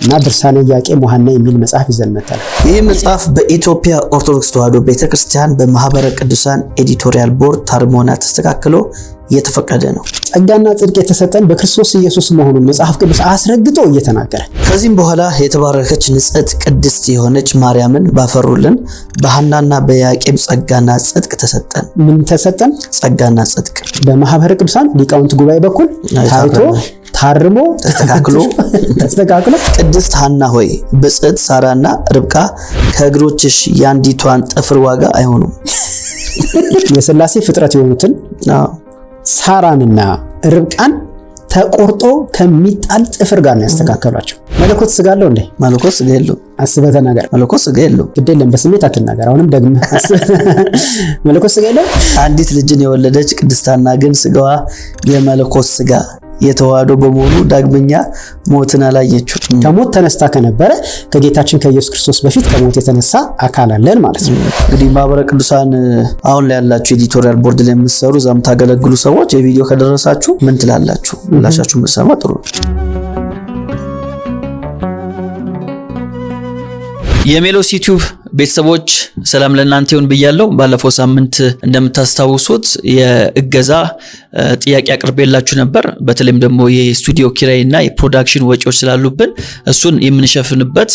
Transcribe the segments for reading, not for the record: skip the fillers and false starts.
እና ድርሳነ ኢያቄም ወሐና የሚል መጽሐፍ ይዘን መጣን። ይህ መጽሐፍ በኢትዮጵያ ኦርቶዶክስ ተዋሕዶ ቤተክርስቲያን በማህበረ ቅዱሳን ኤዲቶሪያል ቦርድ ታርሞና ተስተካክሎ የተፈቀደ ነው። ጸጋና ጽድቅ የተሰጠን በክርስቶስ ኢየሱስ መሆኑን መጽሐፍ ቅዱስ አስረግጦ እየተናገረ ከዚህም በኋላ የተባረከች ንጽሕት ቅድስት የሆነች ማርያምን ባፈሩልን በሐናና በኢያቄም ጸጋና ጽድቅ ተሰጠን። ምን ተሰጠን? ጸጋና ጽድቅ በማህበረ ቅዱሳን ሊቃውንት ጉባኤ በኩል ታይቶ ታርሞ ተስተካክሎ ቅድስት ሐና ሆይ ብጽዕት ሳራና ርብቃ ከእግሮችሽ ያንዲቷን ጥፍር ዋጋ አይሆኑም። የሥላሴ ፍጥረት የሆኑትን ሳራንና ርብቃን ተቆርጦ ከሚጣል ጥፍር ጋር ነው ያስተካከሏቸው። መለኮት ስጋ አለው እንዴ? መለኮት ስጋ የለውም። አስበህ ተናገር። መለኮት ስጋ የለውም። ግድ የለም በስሜት አትናገር። አሁንም ደግመህ መለኮት ስጋ የለውም። አንዲት ልጅን የወለደች ቅድስት ሐና ግን ስጋዋ የመለኮት ስጋ የተዋህዶ በመሆኑ ዳግመኛ ሞትን አላየችው። ከሞት ተነስታ ከነበረ ከጌታችን ከኢየሱስ ክርስቶስ በፊት ከሞት የተነሳ አካል አለን ማለት ነው። እንግዲህ ማህበረ ቅዱሳን አሁን ላይ ያላችሁ ኤዲቶሪያል ቦርድ ላይ የምትሰሩ እዛም ታገለግሉ ሰዎች የቪዲዮ ከደረሳችሁ ምን ትላላችሁ? ምላሻችሁ ብትሰማ ጥሩ ነው። የሜሎስ ዩቲዩብ ቤተሰቦች ሰላም ለእናንተ ይሁን ብያለሁ። ባለፈው ሳምንት እንደምታስታውሱት የእገዛ ጥያቄ አቅርቤላችሁ ነበር። በተለይም ደግሞ የስቱዲዮ ኪራይና የፕሮዳክሽን ወጪዎች ስላሉብን እሱን የምንሸፍንበት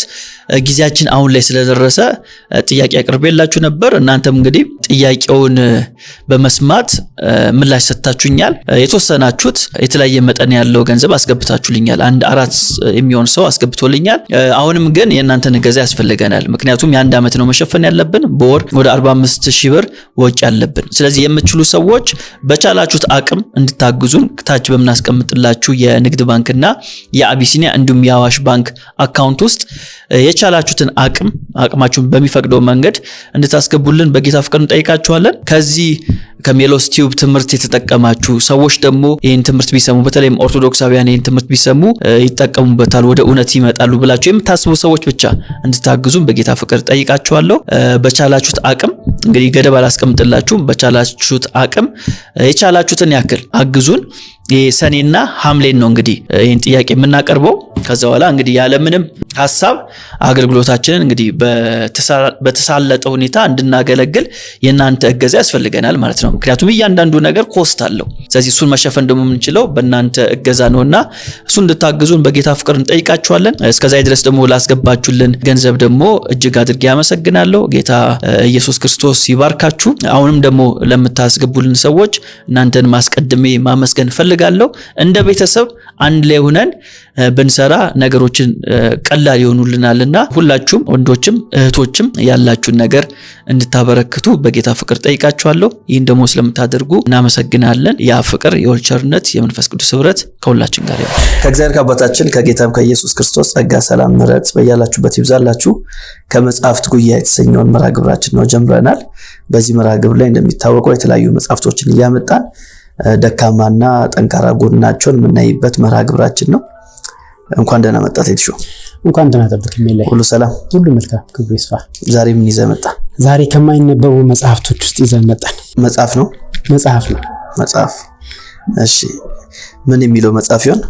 ጊዜያችን አሁን ላይ ስለደረሰ ጥያቄ አቅርቤላችሁ ነበር። እናንተም እንግዲህ ጥያቄውን በመስማት ምላሽ ሰጥታችሁኛል። የተወሰናችሁት የተለያየ መጠን ያለው ገንዘብ አስገብታችሁልኛል። አንድ 4 የሚሆን ሰው አስገብቶልኛል። አሁንም ግን የእናንተን እገዛ ያስፈልገናል። ምክንያቱም የአንድ ዓመት ነው መሸፈን ያለብን። በወር ወደ 45,000 ብር ወጪ ያለብን። ስለዚህ የምትችሉ ሰዎች በቻላችሁት አቅም እንድታግዙን ታች በመናስቀምጥላችሁ የንግድ ባንክና የአቢሲኒያ እንዲሁም የአዋሽ ባንክ አካውንት ውስጥ የቻላችሁትን አቅማችሁን በሚፈቅደው መንገድ እንድታስገቡልን በጌታ ፍቅር እንጠይቃችኋለን። ከዚህ ከሜሎስ ቲዩብ ትምህርት የተጠቀማችሁ ሰዎች ደግሞ ይህን ትምህርት ቢሰሙ በተለይም ኦርቶዶክሳውያን ይህን ትምህርት ቢሰሙ ይጠቀሙበታል፣ ወደ እውነት ይመጣሉ ብላችሁ የምታስቡ ሰዎች ብቻ እንድታግዙን በጌታ ፍቅር ጠይቃችኋለሁ። በቻላችሁት አቅም እንግዲህ ገደብ አላስቀምጥላችሁም። በቻላችሁት አቅም የቻላችሁትን ያክል አግዙን። የሰኔና ሐምሌን ነው እንግዲህ ይህን ጥያቄ የምናቀርበው። ከዛ በኋላ እንግዲህ ያለምንም ሐሳብ አገልግሎታችንን እንግዲህ በተሳለጠ ሁኔታ እንድናገለግል የእናንተ እገዛ ያስፈልገናል ማለት ነው። ምክንያቱም እያንዳንዱ ነገር ኮስት አለው። ስለዚህ እሱን መሸፈን ደግሞ የምንችለው በእናንተ እገዛ ነውና እሱን እንድታግዙን በጌታ ፍቅር እንጠይቃችኋለን። እስከዛ ድረስ ደግሞ ላስገባችሁልን ገንዘብ ደግሞ እጅግ አድርጌ አመሰግናለሁ። ጌታ ኢየሱስ ክርስቶስ ይባርካችሁ። አሁንም ደግሞ ለምታስገቡልን ሰዎች እናንተን ማስቀድሜ ማመስገን ፈልጋለሁ። እንደ ቤተሰብ አንድ ላይ ሆነን ብንሰራ ነገሮችን ቀላል ይሆኑልናልና ሁላችሁም ወንዶችም እህቶችም ያላችሁን ነገር እንድታበረክቱ በጌታ ፍቅር ጠይቃችኋለሁ። ይህን ደግሞ ስለምታደርጉ እናመሰግናለን። ያ ፍቅር፣ የወልቸርነት የመንፈስ ቅዱስ ህብረት ከሁላችን ጋር ይሁን። ከእግዚአብሔር ከአባታችን ከጌታም ከኢየሱስ ክርስቶስ ጸጋ፣ ሰላም፣ ምሕረት በያላችሁበት ይብዛላችሁ። ከመጽሐፍት ጉያ የተሰኘውን መርሃ ግብራችን ነው ጀምረናል። በዚህ መርሃ ግብር ላይ እንደሚታወቀው የተለያዩ መጽሐፍቶችን እያመጣን ደካማና ጠንካራ ጎናቸውን የምናይበት መርሃ ግብራችን ነው። እንኳን ደህና መጣ ቴትሾ። እንኳን ደህና ተጠብቅ። ሜላይ ሁሉ ሰላም፣ ሁሉ መልካም፣ ክብሩ ይስፋ። ዛሬ ምን ይዘህ መጣ? ዛሬ ከማይነበቡ መጽሐፍቶች ውስጥ ይዘን መጣን። መጽሐፍ ነው። መጽሐፍ። እሺ፣ ምን የሚለው መጽሐፍ ይሆን?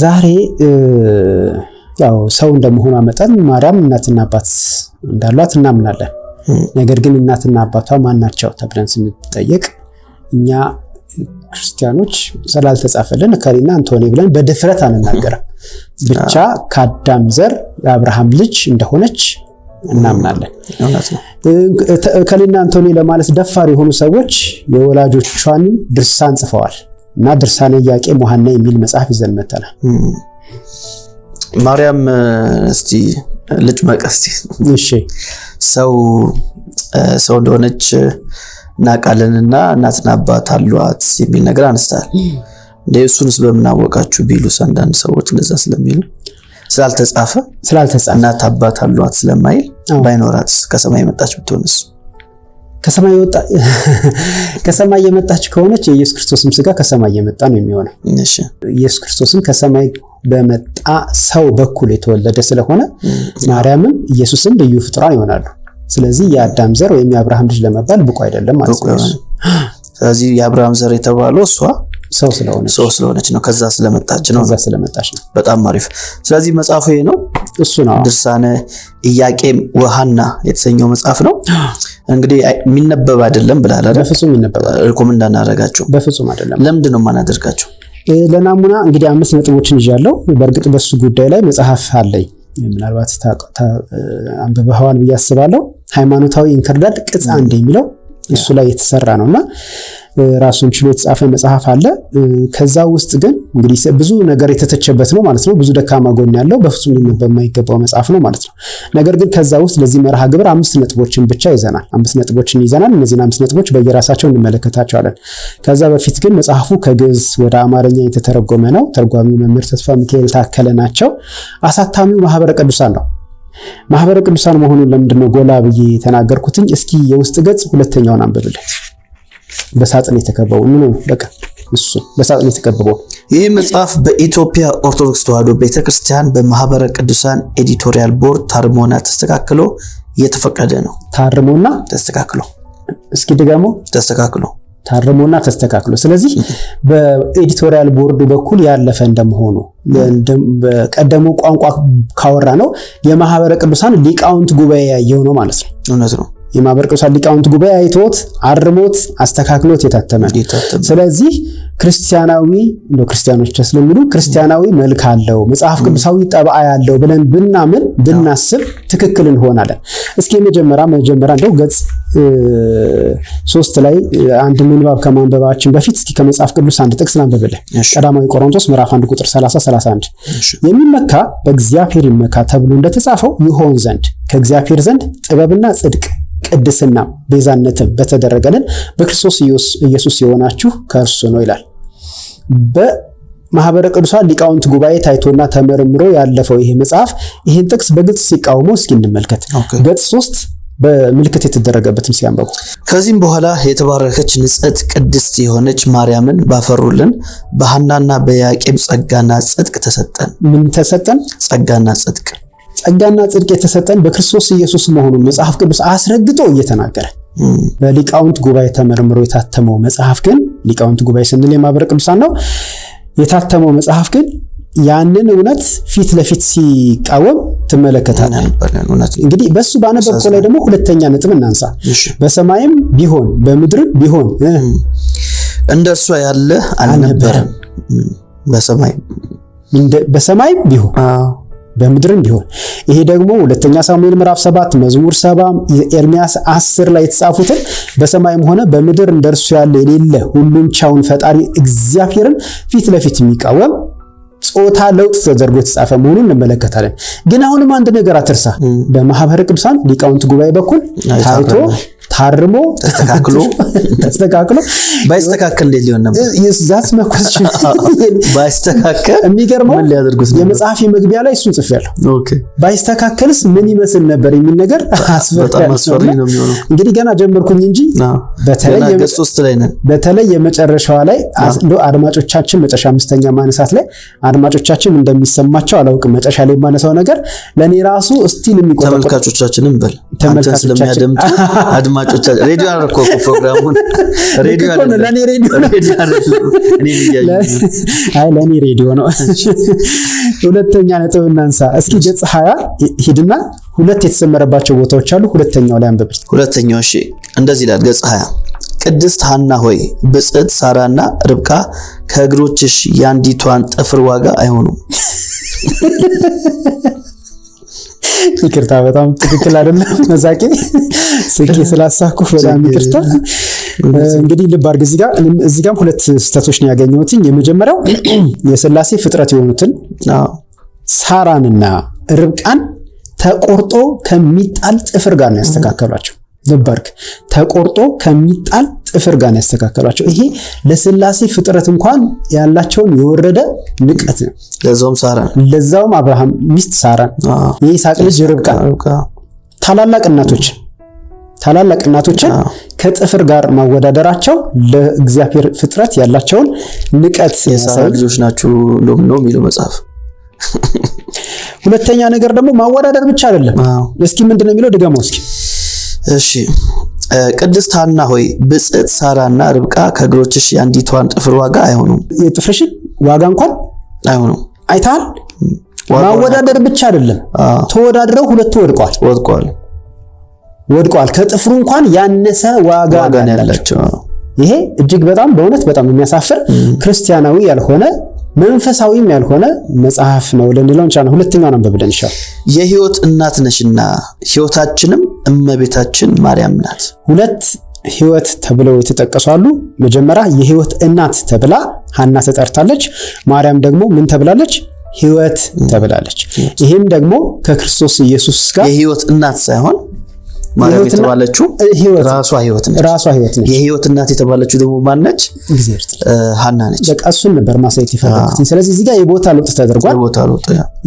ዛሬ ያው ሰው እንደመሆኗ መጠን ማርያም እናትና አባት እንዳሏት እናምናለን። ነገር ግን እናትና አባቷ ማን ናቸው ተብለን ስንጠየቅ እኛ ክርስቲያኖች ስላልተጻፈልን ከሪና አንቶኒ ብለን በድፍረት አንናገርም። ብቻ ከአዳም ዘር የአብርሃም ልጅ እንደሆነች እናምናለን። ከሪና አንቶኒ ለማለት ደፋር የሆኑ ሰዎች የወላጆቿን ድርሳን ጽፈዋል እና ድርሳነ ኢያቄም ወሐና የሚል መጽሐፍ ይዘን መጥተናል። ማርያም እስቲ ልጅ መቀስቲ እሺ፣ ሰው እንደሆነች እናውቃለንና እናትና አባት አሏት የሚል ነገር አንስታል። እሱንስ በምን አወቃችሁ ቢሉስ አንዳንድ ሰዎች እንደዛ ስለሚሉ ስላልተጻፈ እናት አባት አሏት ስለማይል ባይኖራትስ ከሰማይ የመጣች ብትሆንስ? ከሰማይ የመጣች ከሆነች የኢየሱስ ክርስቶስም ስጋ ከሰማይ የመጣ ነው የሚሆነው። እሺ፣ ኢየሱስ ክርስቶስም ከሰማይ በመጣ ሰው በኩል የተወለደ ስለሆነ ማርያምም ኢየሱስም ልዩ ፍጡራን ይሆናሉ። ስለዚህ የአዳም ዘር ወይም የአብርሃም ልጅ ለመባል ብቁ አይደለም ማለት ነው። ስለዚህ የአብርሃም ዘር የተባለው እሷ ሰው ስለሆነች ነው። ከዛ ስለመጣች ነው። በጣም አሪፍ። ስለዚህ መጽሐፉ ይሄ ነው። እሱ ነው ድርሳነ ኢያቄም ወሐና የተሰኘው መጽሐፍ ነው። እንግዲህ የሚነበብ አይደለም ብላል አይደል? በፍጹም ይነበባል። ሪኮመንድ አናደርጋቸው። በፍጹም አይደለም። ለምንድን ነው የማናደርጋቸው? ለናሙና እንግዲህ 5 ነጥቦችን ይዣለሁ። በእርግጥ በሱ ጉዳይ ላይ መጽሐፍ አለኝ። ምናልባት አንብበዋል ብዬ አስባለሁ። ሃይማኖታዊ እንክርዳድ ቅጽ 1 የሚለው እሱ ላይ የተሰራ ነውና ራሱን ችሎ የተጻፈ መጽሐፍ አለ። ከዛ ውስጥ ግን እንግዲህ ብዙ ነገር የተተቸበት ነው ማለት ነው። ብዙ ደካማ ጎን ያለው በፍጹም ሊነበብ የማይገባው መጽሐፍ ነው ማለት ነው። ነገር ግን ከዛ ውስጥ ለዚህ መርሃ ግብር 5 ነጥቦችን ብቻ ይዘናል። 5 ነጥቦችን ይዘናል። እነዚህን 5 ነጥቦች በየራሳቸው እንመለከታቸዋለን። ከዛ በፊት ግን መጽሐፉ ከግዕዝ ወደ አማርኛ የተተረጎመ ነው። ተርጓሚው መምህር ተስፋ ሚካኤል ታከለ ናቸው። አሳታሚው ማህበረ ቅዱሳን ነው። ማህበረ ቅዱሳን መሆኑን ለምንድነው ጎላ ብዬ ተናገርኩትኝ? እስኪ የውስጥ ገጽ 2ኛውን አንብብልኝ። በሳጥን የተከበበው ነው። በቃ እሱ በሳጥን የተከበበው ይህ መጽሐፍ በኢትዮጵያ ኦርቶዶክስ ተዋሕዶ ቤተክርስቲያን በማህበረ ቅዱሳን ኤዲቶሪያል ቦርድ ታርሞና ተስተካክሎ የተፈቀደ ነው። ታርሞና ተስተካክሎ፣ እስኪ ደግሞ ተስተካክሎ፣ ታርሞና ተስተካክሎ። ስለዚህ በኤዲቶሪያል ቦርድ በኩል ያለፈ እንደመሆኑ በቀደሙ ቋንቋ ካወራ ነው የማህበረ ቅዱሳን ሊቃውንት ጉባኤ ያየው ነው ማለት ነው። እውነት ነው። የማህበረ ቅዱሳን ሊቃውንት ጉባኤ አይቶት አርሞት አስተካክሎት የታተመ። ስለዚህ ክርስቲያናዊ ነው። ክርስቲያኖች ስለሚሉ ክርስቲያናዊ መልክ አለው፣ መጽሐፍ ቅዱሳዊ ጠባዓ ያለው ብለን ብናስብ ትክክል እንሆናለን። እስኪ መጀመሪያ እንደው ገጽ 3 ላይ አንድ ምንባብ ከማንበባችን በፊት እስኪ ከመጽሐፍ ቅዱስ አንድ ጥቅስ ላንብብልህ። ቀዳማዊ ቆሮንቶስ ምዕራፍ 1 ቁጥር 30-31 የሚመካ በእግዚአብሔር ይመካ ተብሎ እንደተጻፈው ይሆን ዘንድ ከእግዚአብሔር ዘንድ ጥበብና ጽድቅ ቅድስና ቤዛነትም በተደረገልን በክርስቶስ ኢየሱስ የሆናችሁ ከእርሱ ነው ይላል። በማህበረ ቅዱሳን ሊቃውንት ጉባኤ ታይቶና ተመርምሮ ያለፈው ይሄ መጽሐፍ ይህን ጥቅስ በግልጽ ሲቃወመው እስኪ እንመልከት። ገጽ 3 በምልክት የተደረገበትን ሲያንበቡ ከዚህም በኋላ የተባረከች ንጽሕት ቅድስት የሆነች ማርያምን ባፈሩልን በሐናና በኢያቄም ጸጋና ጽድቅ ተሰጠን። ምን ተሰጠን? ጸጋና ጽድቅ። ጸጋና ጽድቅ የተሰጠን በክርስቶስ ኢየሱስ መሆኑን መጽሐፍ ቅዱስ አስረግጦ እየተናገረ በሊቃውንት ጉባኤ ተመርምሮ የታተመው መጽሐፍ ግን ሊቃውንት ጉባኤ ስንል የማህበረ ቅዱሳን ነው። የታተመው መጽሐፍ ግን ያንን እውነት ፊት ለፊት ሲቃወም ትመለከታለህ። እንግዲህ በሱ ባነበብከው ላይ ደግሞ 2ኛ ነጥብ እናንሳ። በሰማይም ቢሆን በምድርም ቢሆን እንደርሷ ያለ አልነበረም። በሰማይም ቢሆን በምድርም ቢሆን። ይሄ ደግሞ 2ኛ ሳሙኤል ምዕራፍ 7 መዝሙር 70 ኤርሚያስ 10 ላይ የተጻፉትን በሰማይም ሆነ በምድር እንደርሱ ያለ የሌለ ሁሉን ቻውን ፈጣሪ እግዚአብሔርን ፊት ለፊት የሚቃወም ጾታ ለውጥ ተደርጎ የተጻፈ መሆኑን እንመለከታለን። ግን አሁንም አንድ ነገር አትርሳ። በማህበረ ቅዱሳን ሊቃውንት ጉባኤ በኩል ታይቶ ታርሞ ተስተካክሎ ባይስተካከል እንዴት ሊሆን ነበር? that's my question። ባይስተካከል የሚገርመው ምን ሊያደርጉት ነው? የመጽሐፍ መግቢያ ላይ እሱን ጽፌያለሁ። ኦኬ ባይስተካከልስ ምን ይመስል ነበር የሚል ነገር በጣም አስፈሪ ነው የሚሆነው። እንግዲህ ገና ጀመርኩኝ እንጂ በተለይ የመጨረሻዋ ላይ አድማጮቻችን መጨረሻ 5ኛ ማነሳት ላይ አድማጮቻችን እንደሚሰማቸው አላውቅም። መጨረሻ ላይ የማነሳው ነገር ለኔ ራሱ ስቲል የሚቆጠው ተመልካቾቻችንም በል ስለሚያደምጡ አድማጮቻችን ሬዲዮ አረኮ ፕሮግራሙን ሬዲዮ አለ ለኔ ሬዲዮ ለኔ ሬዲዮ ነው። 2ኛ ነጥብ እናንሳ እስኪ ገጽ 20 ሂድና 2 የተሰመረባቸው ቦታዎች አሉ። 2ኛው ላይ አንብብ። 2ኛው እሺ እንደዚህ ይላል ገጽ 20 ቅድስት ሐና ሆይ ብጽዕት ሳራና ርብቃ ከእግሮችሽ ያንዲቷን ጥፍር ዋጋ አይሆኑም። ይቅርታ በጣም ትክክል አይደለም መዛቂ ስልኬ ስላሳኩ በጣም ይቅርታ። እንግዲህ ልብ አድርግ እዚህ ጋር 2 ስህተቶች ነው ያገኘሁት። የመጀመሪያው የሥላሴ ፍጥረት የሆኑትን ሳራንና ርብቃን ተቆርጦ ከሚጣል ጥፍር ጋር ነው ያስተካከሏቸው። ልብ አድርግ ተቆርጦ ከሚጣል ጥፍር ጋር ነው ያስተካከሏቸው። ይሄ ለሥላሴ ፍጥረት እንኳን ያላቸውን የወረደ ንቀት ነው። ለዛውም አብርሃም ሚስት ሳራን የይስሐቅ ልጅ ርብቃ ታላላቅ እናቶችን ከጥፍር ጋር ማወዳደራቸው ለእግዚአብሔር ፍጥረት ያላቸውን ንቀት የሳራ ልጆች ናቸው ነው የሚለው መጽሐፍ። 2ኛ ነገር ደግሞ ማወዳደር ብቻ አይደለም። እስኪ ምንድነው የሚለው ድገመው እስኪ። እሺ ቅድስት ሐና ሆይ ብጽዕት ሳራና ርብቃ ከእግሮችሽ ያንዲቷን ጥፍር ዋጋ አይሆኑም። የጥፍርሽን ዋጋ እንኳን አይሆኑም። አይታል ማወዳደር ብቻ አይደለም ተወዳድረው ሁለቱ ወድቀዋል ከጥፍሩ እንኳን ያነሰ ዋጋ ያላቸው ይሄ እጅግ በጣም በእውነት በጣም የሚያሳፍር ክርስቲያናዊ ያልሆነ መንፈሳዊም ያልሆነ መጽሐፍ ነው ለንለው እንቻለን ሁለተኛው ነው በብለን ይሻል የህይወት እናት ነሽና ህይወታችንም እመቤታችን ማርያም ናት ሁለት ህይወት ተብለው የተጠቀሷሉ መጀመሪያ የህይወት እናት ተብላ ሐና ተጠርታለች ማርያም ደግሞ ምን ተብላለች ህይወት ተብላለች ይሄም ደግሞ ከክርስቶስ ኢየሱስ ጋር የህይወት እናት ሳይሆን ማርያም የተባለችው ራሷ ህይወት ነች የህይወት እናት የተባለችው ደግሞ ማን ነች ሐና ነች በቃ እሱን ነበር ማሳየት ይፈልጋል ስለዚህ እዚህ ጋር የቦታ ለውጥ ተደርጓል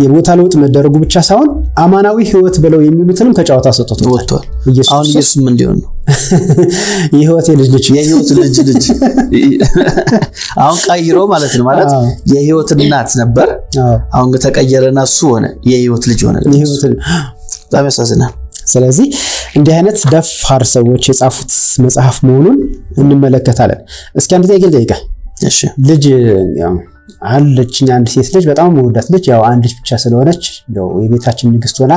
የቦታ ለውጥ መደረጉ ብቻ ሳይሆን አማናዊ ህይወት ብለው የሚሉትንም ከጫዋታ ሰጥቷል አሁን ኢየሱስ ምን ሊሆን ነው የህይወት ልጅ አሁን ቀይሮ ማለት ነው ማለት የህይወት እናት ነበር አሁን ተቀየረና እሱ ሆነ የህይወት ልጅ ሆነ በጣም ያሳዝናል ስለዚህ እንዲህ አይነት ደፋር ሰዎች የጻፉት መጽሐፍ መሆኑን እንመለከታለን እስኪ አንድ ጥያቄ ልጠይቅ እሺ ልጅ ያው አለችኝ አንድ ሴት ልጅ በጣም ወዳት ልጅ ያው አንድ ልጅ ብቻ ስለሆነች ነው የቤታችን ንግስት ሆና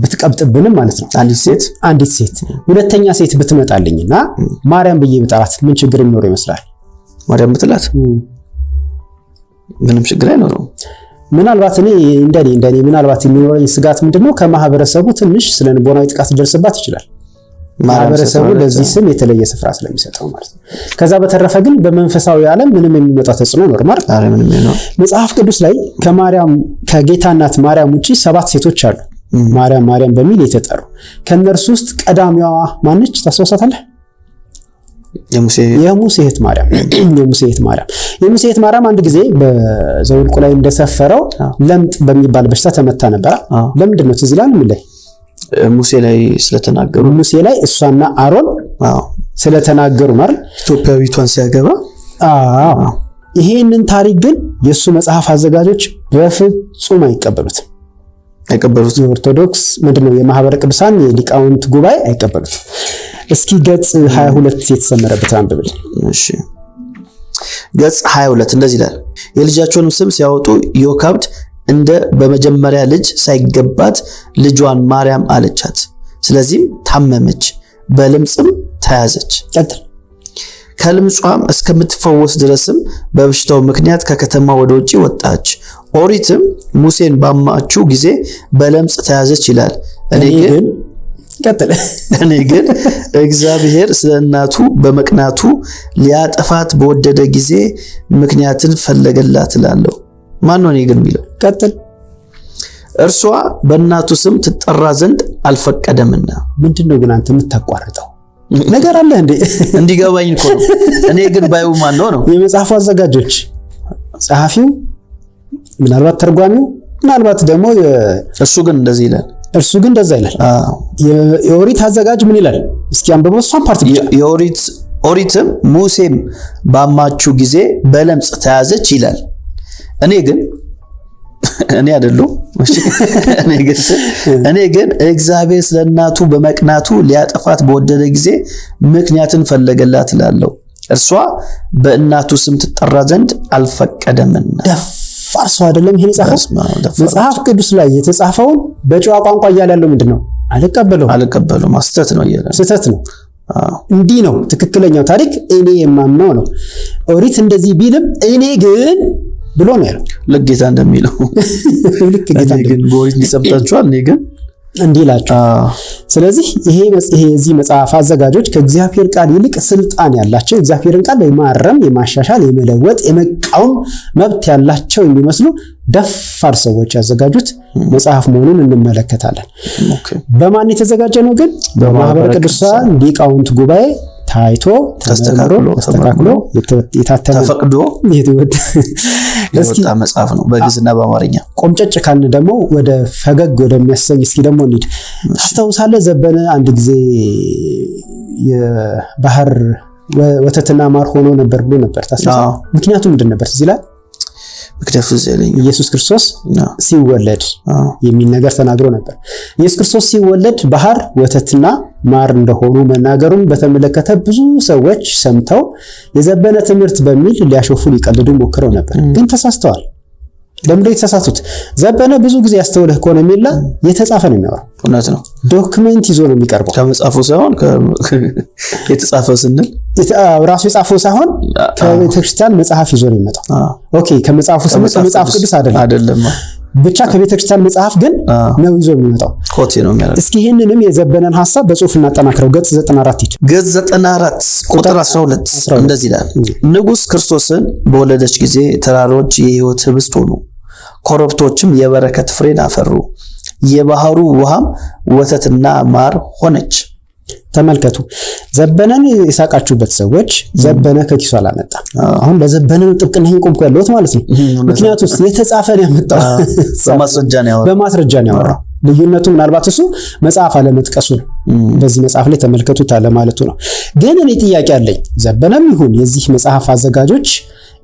ብትቀብጥብንም ማለት ነው አንዲት ሴት ሁለተኛ ሴት ብትመጣልኝና ማርያም ብዬ ብጠራት ምን ችግር ይኖር ይመስላል ማርያም ብትላት ምንም ችግር አይኖርም ምናልባት እኔ እንደኔ ምናልባት የሚኖረኝ ስጋት ምንድነው ከማህበረሰቡ ትንሽ ስለንቦናዊ ጥቃት ሊደርስባት ይችላል ማህበረሰቡ ለዚህ ስም የተለየ ስፍራ ስለሚሰጠው ማለት ነው ከዛ በተረፈ ግን በመንፈሳዊ ዓለም ምንም የሚመጣ ተጽዕኖ ኖርማል ምንም ነው መጽሐፍ ቅዱስ ላይ ከጌታ እናት ማርያም ውጪ 7 ሴቶች አሉ ማርያም በሚል የተጠሩ ከነርሱ ውስጥ ቀዳሚዋ ማነች ታስታውሳታለህ የሙሴ እህት ማርያም አንድ ጊዜ በዘውልቁ ላይ እንደሰፈረው ለምጥ በሚባል በሽታ ተመታ ነበር ለምንድን ነው ትዝ ይላል ምን ላይ ሙሴ ላይ ስለተናገሩ ሙሴ ላይ እሷና አሮን ስለተናገሩ ማለት ኢትዮጵያዊቷን ሲያገባ ይሄንን ታሪክ ግን የሱ መጽሐፍ አዘጋጆች በፍጹም አይቀበሉትም የኦርቶዶክስ ምንድነው የማህበረ ቅዱሳን የሊቃውንት ጉባኤ አይቀበሉት እስኪ ገጽ 22 የተሰመረበት አንብብል እሺ ገጽ 22 እንደዚህ ይላል የልጃቸውን ስም ሲያወጡ ዮካብድ እንደ በመጀመሪያ ልጅ ሳይገባት ልጇን ማርያም አለቻት ስለዚህም ታመመች በልምጽም ተያዘች ከልምጿም እስከምትፈወስ ድረስም በበሽታው ምክንያት ከከተማ ወደ ውጪ ወጣች ኦሪትም ሙሴን ባማችሁ ጊዜ በለምጽ ተያዘች ይላል እኔ ግን እግዚአብሔር ስለእናቱ በመቅናቱ ሊያጠፋት በወደደ ጊዜ ምክንያትን ፈለገላት እላለሁ ማን ነው እኔ ግን የሚለው እርሷ በእናቱ ስም ትጠራ ዘንድ አልፈቀደምና ምንድነው ግን አንተ የምታቋርጠው ነገር አለ እንዴ እንዲገባኝ እኮ ነው እኔ ግን ባይው ማን ነው የመጽሐፉ አዘጋጆች ጸሐፊው ምናልባት ተርጓሚው ምናልባት ደግሞ እሱ ግን እንደዚህ ይላል የኦሪት አዘጋጅ ምን ይላል እስኪ አንብበው እሷን ፓርት ብቻ ኦሪትም ሙሴም ባማችሁ ጊዜ በለምጽ ተያዘች ይላል እኔ ግን እግዚአብሔር ስለእናቱ በመቅናቱ ሊያጠፋት በወደደ ጊዜ ምክንያትን ፈለገላት እላለሁ እርሷ በእናቱ ስም ትጠራ ዘንድ አልፈቀደምና ደፋር ሰው አይደለም ይሄን የጻፈው መጽሐፍ ቅዱስ ላይ የተጻፈውን በጨዋ ቋንቋ ያለው ምንድነው አልቀበለው ማስተት ነው ስህተት ነው እንዲህ ነው ትክክለኛው ታሪክ እኔ የማምነው ነው ኦሪት እንደዚህ ቢልም እኔ ግን ብሎ ነው ያለው ለጌታ እንደሚለው ለጌታ ግን በኦሪት ሊሰምታችኋል እኔ ግን እንዲላችሁ ስለዚህ ይሄ እዚህ መጽሐፍ አዘጋጆች ከእግዚአብሔር ቃል ይልቅ ስልጣን ያላቸው እግዚአብሔርን ቃል የማረም የማሻሻል የመለወጥ የመቃወም መብት ያላቸው የሚመስሉ ደፋር ሰዎች ያዘጋጁት መጽሐፍ መሆኑን እንመለከታለን በማን የተዘጋጀ ነው ግን በማህበረ ቅዱሳን ሊቃውንት ጉባኤ ታይቶ ተስተካክሎ የታተመ ተፈቅዶ የወጣ መጽሐፍ ነው በግዕዝና በአማርኛ ቆምጨጭ ካልን ደግሞ ወደ ፈገግ ወደሚያሰኝ እስኪ ደግሞ እንሂድ ታስታውሳለህ ዘበነ አንድ ጊዜ የባህር ወተትና ማር ሆኖ ነበር ብሎ ነበር ታስታውሳለህ ምክንያቱም ምንድን ነበር እዚህ ላይ ምክንያቱ ዘለኝ ኢየሱስ ክርስቶስ ሲወለድ የሚል ነገር ተናግሮ ነበር ኢየሱስ ክርስቶስ ሲወለድ ባህር ወተትና ማር እንደሆኑ መናገሩን በተመለከተ ብዙ ሰዎች ሰምተው የዘበነ ትምህርት በሚል ሊያሾፉ ሊቀልዱ ሞክረው ነበር ግን ተሳስተዋል ለምንድነው የተሳሳቱት? ዘበነ ብዙ ጊዜ ያስተውልህ ከሆነ የሚላ የተጻፈ ነው የሚያወራው። እውነት ነው። ዶክመንት ይዞ ነው የሚቀርበው። ከመጻፉ ሳይሆን የተጻፈ ስንል ራሱ የጻፈው ሳይሆን ከቤተክርስቲያን መጽሐፍ ይዞ ነው የሚመጣው። ኦኬ ከመጽሐፉ ስንል ከመጽሐፍ ቅዱስ አይደለም ብቻ ከቤተክርስቲያን መጽሐፍ ግን ነው ይዞ የሚመጣው። ኮቴ ነው የሚያደርገው። እስኪ ይሄንንም የዘበነን ሐሳብ በጽሁፍ እናጠናክረው። ገጽ 94 ይች ገጽ 94 ቁጥር 12 እንደዚህ ይላል። ንጉሥ ክርስቶስን በወለደች ጊዜ ተራሮች የሕይወት ህብስት ሆኑ፣ ኮረብቶችም የበረከት ፍሬን አፈሩ፣ የባህሩ ውሃም ወተትና ማር ሆነች። ተመልከቱ። ዘበነን የሳቃችሁበት ሰዎች ዘበነ ከኪሱ አላመጣም። አሁን ለዘበነ ጥብቅና ቆምኩ ያለሁት ማለት ነው። ምክንያቱም የተጻፈ ነው ያመጣው፣ በማስረጃ ነው ያወራው። ልዩነቱ ምናልባት እሱ መጽሐፍ አለመጥቀሱ ነው። በዚህ መጽሐፍ ላይ ተመልከቱት አለ ማለቱ ነው። ግን እኔ ጥያቄ አለኝ። ዘበነም ይሁን የዚህ መጽሐፍ አዘጋጆች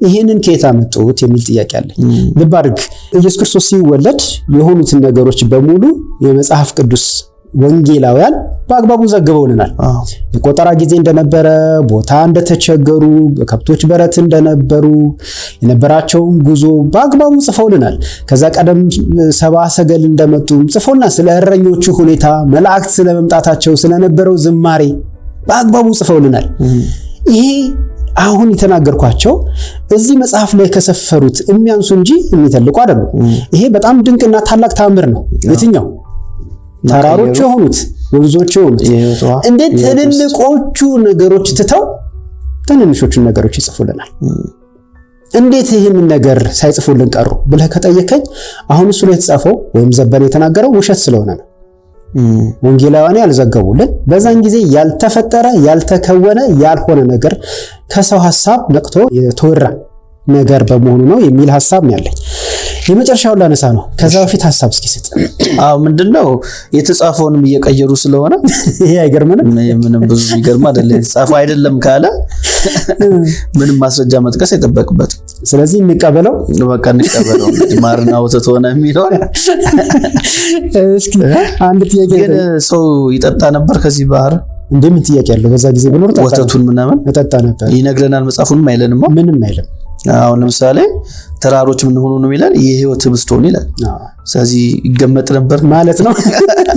ይሄንን ከየት አመጡት የሚል ጥያቄ አለኝ። ልብ አድርግ። ኢየሱስ ክርስቶስ ሲወለድ የሆኑትን ነገሮች በሙሉ የመጽሐፍ ቅዱስ ወንጌላውያን በአግባቡ ዘግበውልናል። የቆጠራ ጊዜ እንደነበረ፣ ቦታ እንደተቸገሩ፣ በከብቶች በረት እንደነበሩ፣ የነበራቸውን ጉዞ በአግባቡ ጽፈውልናል። ከዛ ቀደም ሰባ ሰገል እንደመጡ ጽፈውልናል። ስለ እረኞቹ ሁኔታ፣ መላእክት ስለመምጣታቸው፣ ስለነበረው ዝማሬ በአግባቡ ጽፈውልናል። ይሄ አሁን የተናገርኳቸው እዚህ መጽሐፍ ላይ ከሰፈሩት የሚያንሱ እንጂ የሚተልቁ አይደሉም። ይሄ በጣም ድንቅና ታላቅ ተአምር ነው። የትኛው ተራሮች የሆኑት ወንዞች የሆኑት እንዴት ትልልቆቹ ነገሮች ትተው ትንንሾቹ ነገሮች ይጽፉልናል? እንዴት ይህንን ነገር ሳይጽፉልን ቀሩ ብለህ ከጠየቀኝ አሁን እሱ ላይ የተጻፈው ወይም ዘበነ የተናገረው ውሸት ስለሆነ ነው። ወንጌላውያን ያልዘገቡልን በዛን ጊዜ ያልተፈጠረ ያልተከወነ ያልሆነ ነገር ከሰው ሐሳብ ነቅቶ የተወራ ነገር በመሆኑ ነው የሚል ሐሳብ ነው ያለኝ። የመጨረሻው ላነሳ ነው። ከዛ በፊት ሐሳብ እስኪ ስጥ። ምንድነው የተጻፈውንም እየቀየሩ ስለሆነ ይሄ አይገርምንም? ምንም ብዙ ይገርም አይደለም። የተጻፈው አይደለም ካለ ምንም ማስረጃ መጥቀስ አይጠበቅበትም። ስለዚህ እንቀበለው፣ በቃ እንቀበለው። እንግዲህ ማርና ወተት ሆነ የሚለው እስኪ አንድ ጥያቄ ግን ሰው ይጠጣ ነበር ከዚህ ባህር እንደምን ጥያቄ ያለው በዛ ጊዜ ብኖር ወተቱን ምናምን መጠጣ ነበር ይነግረናል። መጽሐፉንም አይለንም ምንም አይልም። አሁን ለምሳሌ ተራሮች ምን ሆኑ ነው ይላል፣ የሕይወት ህብስት ሆኑ ይላል። ስለዚህ ይገመጥ ነበር ማለት ነው።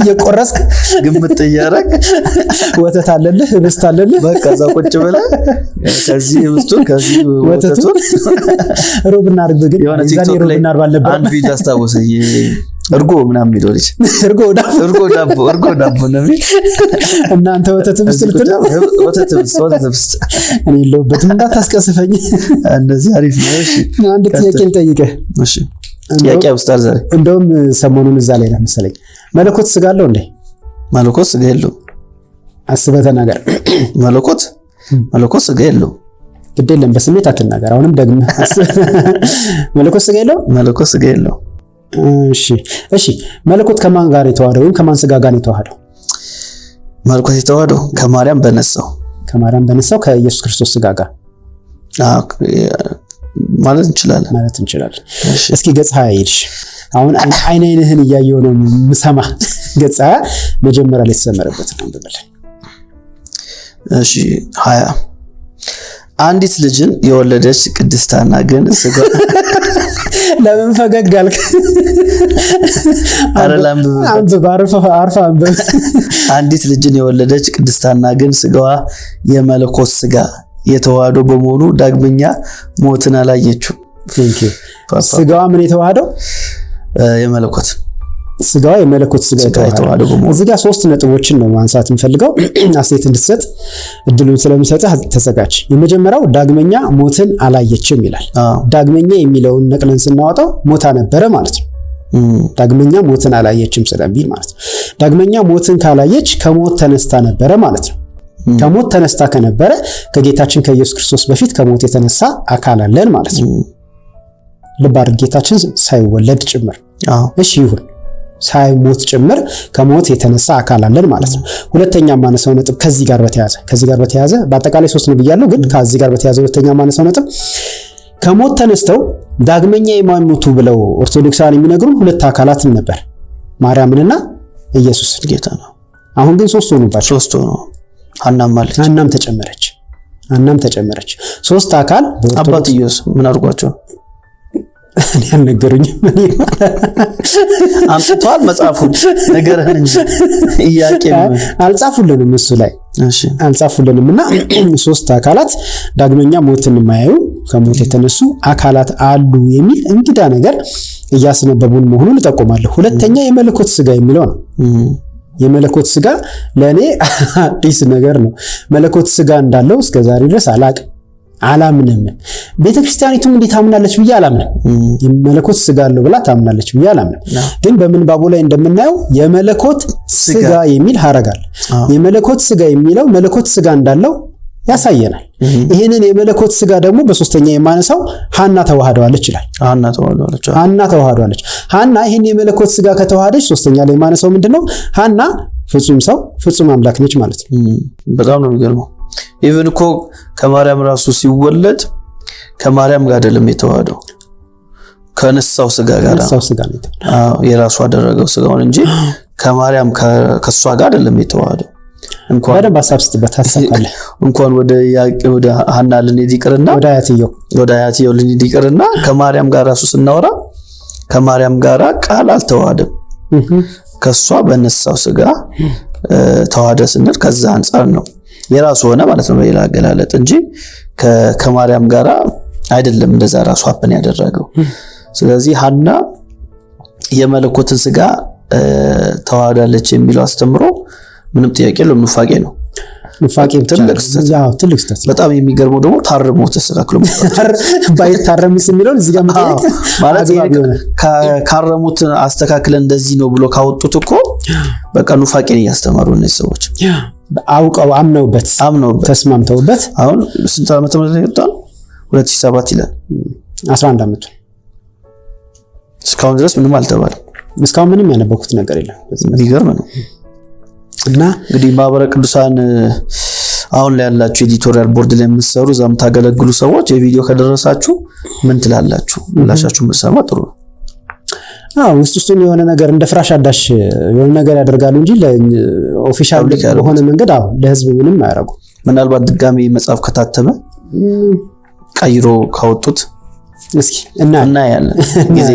የቆረስክ ግምት እያደረግ ወተት አለልህ ህብስት አለልህ በቃ እዛ ቁጭ ብለህ ከዚህ ህብስቱን ከዚህ ወተቱን ሮብና አርብ ግን የሆነ ቲክቶክ ላይ አንድ ቪዲዮ አስታወሰኝ። እርጎ ምናምን የሚለው ልጅ እርጎ ዳቦ ነው እናንተ ወተት ህብስት ልትል ወተት ህብስት እኔ የለሁበትም እንዳታስቀስፈኝ። እንደዚህ አሪፍ ነው። እሺ አንድ ጥያቄ ልጠይቅህ። እሺ ጥያቄ አውስታር ዛሬ እንደውም ሰሞኑን እዛ ላይ ነው መሰለኝ መለኮት ስጋ አለው እንዴ? መለኮት ስጋ የለው። አስበህ ተናገር። መለኮት ስጋ የለው። ግድ የለም በስሜት አትናገር። አሁንም ደግመህ መለኮት ስጋ የለው። መለኮት ስጋ የለው። እሺ መለኮት ከማን ጋር የተዋሃደው ወይም ከማን ስጋ ጋር የተዋሃደው? መለኮት የተዋሃደው ከማርያም በነሳው ከኢየሱስ ክርስቶስ ስጋ ጋር ማለት እንችላለን። እስኪ ገጽ 20 ይልሽ። አሁን አይንህን እያየው ነው ምሰማ። ገጽ 20 መጀመሪያ ላይ ተሰመረበት ነው እንደበለ። እሺ 20 አንዲት ልጅን የወለደች ቅድስት ሐና ግን ስጋ ለምን ፈገግ አልክ? አንዲት ልጅን የወለደች ቅድስት ሐና ግን ስጋዋ የመለኮት ስጋ የተዋሃደው በመሆኑ ዳግመኛ ሞትን አላየችው። ስጋዋ ምን የተዋሃደው? የመለኮት ስጋዋ የመለኮት ስጋ የተዋሃደው በመሆኑ እዚህ ጋር 3 ነጥቦችን ነው ማንሳት የምፈልገው አስተያየት እንድትሰጥ እድሉን ስለምሰጥህ ተዘጋጅ። የመጀመሪያው ዳግመኛ ሞትን አላየችም ይላል። ዳግመኛ የሚለውን ነቅለን ስናወጣው ሞታ ነበረ ማለት ነው። ዳግመኛ ሞትን አላየችም ስለሚል ማለት ነው። ዳግመኛ ሞትን ካላየች ከሞት ተነስታ ነበረ ማለት ነው። ከሞት ተነስታ ከነበረ ከጌታችን ከኢየሱስ ክርስቶስ በፊት ከሞት የተነሳ አካል አለን ማለት ነው። ልብ አድርግ፣ ጌታችን ሳይወለድ ጭምር እሺ ይሁን ሳይሞት ጭምር ከሞት የተነሳ አካል አለን ማለት ነው። ሁለተኛ ማነሳው ነጥብ ከዚህ ጋር በተያያዘ በአጠቃላይ 3 ነው ብያለሁ፣ ግን ከዚህ ጋር በተያያዘ ሁለተኛ ማነሳው ነጥብ ከሞት ተነስተው ዳግመኛ የማይሞቱ ብለው ኦርቶዶክሳውያን የሚነግሩን 2 አካላትን ነበር፣ ማርያምንና ኢየሱስ ጌታ ነው። አሁን ግን 3 ሆኑባቸው። 3 ሆኑ። ሐናም ተጨመረች። 3 አካል አባትየውስ ምን አድርጓቸው? እኔ አልነገሩኝም። አምጥቷል መጽሐፉን ነገርህን እንጂ ኢያቄም አልጻፉልንም እሱ ላይ እሺ አልጻፉልንም። እና ሶስት አካላት ዳግመኛ ሞትን የማያዩ ከሞት የተነሱ አካላት አሉ የሚል እንግዳ ነገር እያስነበቡን መሆኑን እጠቁማለሁ። ሁለተኛ የመለኮት ስጋ የሚለው ነው። የመለኮት ስጋ ለኔ አዲስ ነገር ነው። መለኮት ስጋ እንዳለው እስከዛሬ ድረስ አላምንም። ቤተክርስቲያኒቱም እንዴት ታምናለች ብዬ አላምንም። የመለኮት ስጋ አለው ብላ ታምናለች ብዬ አላምንም። ግን በምንባቡ ላይ እንደምናየው የመለኮት ስጋ የሚል ሐረጋል። የመለኮት ስጋ የሚለው መለኮት ስጋ እንዳለው ያሳየናል። ይሄንን የመለኮት ስጋ ደግሞ በሶስተኛ የማነሳው ሐና ተዋህደዋለች ይላል። ሐና ተዋህደዋለች። ሐና ይሄን የመለኮት ስጋ ከተዋህደች ሶስተኛ ላይ የማነሳው ምንድነው? ሐና ፍጹም ሰው ፍጹም አምላክ ነች ማለት ነው። በጣም ነው የሚገርመው። ኢቭን እኮ ከማርያም ራሱ ሲወለድ ከማርያም ጋር አይደለም የተዋህደው ከነሳው ስጋ ጋር ነው። የራሱ አደረገው ስጋውን እንጂ ከማርያም ከሷ ጋር አይደለም የተዋህደው። እንኳን በደንብ አሳብስትበት ሐሳብ እንኳን ወደ ሐና ልንሄድ ይቅርና ወደ አያትየው ልንሄድ ይቅርና ከማርያም ጋር ራሱ ስናወራ ከማርያም ጋር ቃል አልተዋህደም። ከሷ በነሳው ስጋ ተዋህደ ስንል ከዛ አንፃር ነው የራሱ ሆነ ማለት ነው በሌላ አገላለጥ እንጂ ከማርያም ጋር አይደለም እንደዛ ራሱ አፕን ያደረገው። ስለዚህ ሐና የመለኮትን ስጋ ተዋህዳለች የሚለው አስተምሮ ምንም ጥያቄ የለውም፣ ኑፋቄ ነው። ኑፋቄ ትልቅ ስህተት። በጣም የሚገርመው ደግሞ ታርሞ ተስተካክሎ ባይታረምስ የሚለውን እዚህ ጋር ማለት ካረሙት አስተካክለን እንደዚህ ነው ብሎ ካወጡት እኮ በቃ ኑፋቄን እያስተማሩ እነዚህ ሰዎች አውቀው አምነውበት ተስማምተውበት። አሁን ስንት ዓመት ይወጣል? 2007 ይላል። 11 ዓመቱ እስካሁን ድረስ ምንም አልተባለም። እስካሁን ምንም ያነበኩት ነገር የለም። ቢገርም ነው። እና እንግዲህ ማህበረ ቅዱሳን አሁን ላይ ያላችሁ ኤዲቶሪያል ቦርድ ላይ የምትሰሩ እዛም ታገለግሉ ሰዎች የቪዲዮ ከደረሳችሁ ምን ትላላችሁ? ምላሻችሁ መስማ ጥሩ ነው። ውስጡን የሆነ ነገር እንደ ፍራሽ አዳሽ የሆነ ነገር ያደርጋሉ እንጂ ለኦፊሻል በሆነ መንገድ ለህዝብ ምንም አያረጉ። ምናልባት ድጋሚ መጽሐፍ ከታተመ ቀይሮ ካወጡት እስኪ እና ያለ ጊዜ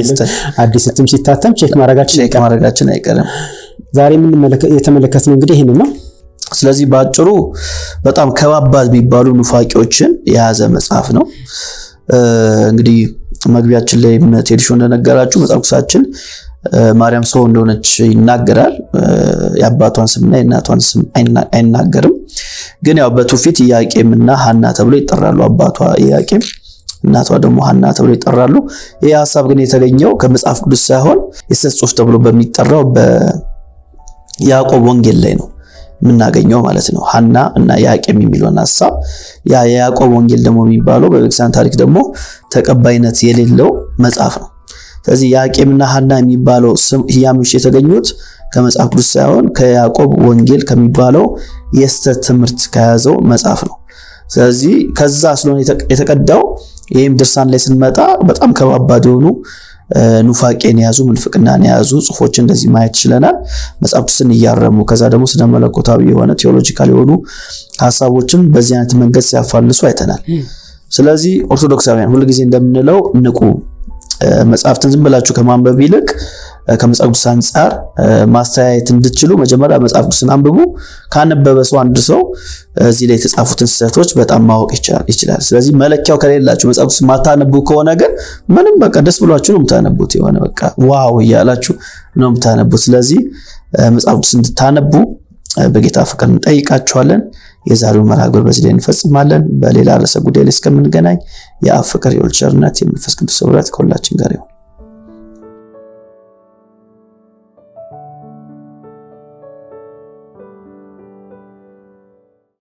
አዲስ እትም ሲታተም ቼክ ማድረጋችን አይቀርም። ዛሬ የተመለከትነው እንግዲህ ይሄን ነው። ስለዚህ ባጭሩ በጣም ከባባድ የሚባሉ ኑፋቂዎችን የያዘ መጽሐፍ ነው። እንግዲህ መግቢያችን ላይ ቴዲሾ እንደነገራችሁ መጽሐፋችን ማርያም ሰው እንደሆነች ይናገራል። የአባቷን ስምና የእናቷን ስም አይናገርም። ግን ያው በትውፊት ኢያቄምና ሐና ተብሎ ይጠራሉ። አባቷ ኢያቄም፣ እናቷ ደግሞ ሐና ተብሎ ይጠራሉ። ይህ ሐሳብ ግን የተገኘው ከመጽሐፍ ቅዱስ ሳይሆን የስህተት ጽሑፍ ተብሎ በሚጠራው በያዕቆብ ወንጌል ላይ ነው የምናገኘው ማለት ነው። ሐና እና ኢያቄም የሚለውን ሐሳብ የያዕቆብ ወንጌል ደግሞ የሚባለው በቤተክርስቲያን ታሪክ ደግሞ ተቀባይነት የሌለው መጽሐፍ ነው። ስለዚህ ኢያቄምና ሐና የሚባለው ስያሜዎች የተገኙት ከመጽሐፍ ቅዱስ ሳይሆን ከያዕቆብ ወንጌል ከሚባለው የስህተት ትምህርት ከያዘው መጽሐፍ ነው። ስለዚህ ከዛ ስለሆነ የተቀዳው። ይህም ድርሳን ላይ ስንመጣ በጣም ከባባድ የሆኑ ኑፋቄን የያዙ ምንፍቅናን የያዙ ጽሑፎችን እንደዚህ ማየት ይችላል። መጽሐፍ ቅዱስን እያረሙ ከዛ ደግሞ ስነ መለኮታዊ የሆነ ቴዎሎጂካል የሆኑ ሐሳቦችን በዚህ አይነት መንገድ ሲያፋልሱ አይተናል። ስለዚህ ኦርቶዶክሳውያን ሁልጊዜ እንደምንለው ንቁ። መጽሐፍትን ዝም ብላችሁ ከማንበብ ይልቅ ከመጽሐፍ ቅዱስ አንፃር ማስተያየት እንድትችሉ መጀመሪያ መጽሐፍ ቅዱስን አንብቡ። ካነበበ ሰው አንድ ሰው እዚህ ላይ የተጻፉትን ስህተቶች በጣም ማወቅ ይችላል። ስለዚህ መለኪያው ከሌላችሁ መጽሐፍ ቅዱስ ማታነቡ ከሆነ ግን ምንም በቃ ደስ ብሏችሁ ነው የምታነቡት። የሆነ በቃ ዋው እያላችሁ ነው የምታነቡት። ስለዚህ መጽሐፍ ቅዱስ እንድታነቡ በጌታ ፍቅር እንጠይቃችኋለን። የዛሬው መርሃ ግብር በዚህ ላይ እንፈጽማለን። በሌላ ርዕሰ ጉዳይ ላይ እስከምንገናኝ የአብ ፍቅር፣ የወልድ ቸርነት፣ የመንፈስ ቅዱስ ኅብረት ከሁላችን ጋር ይሁን።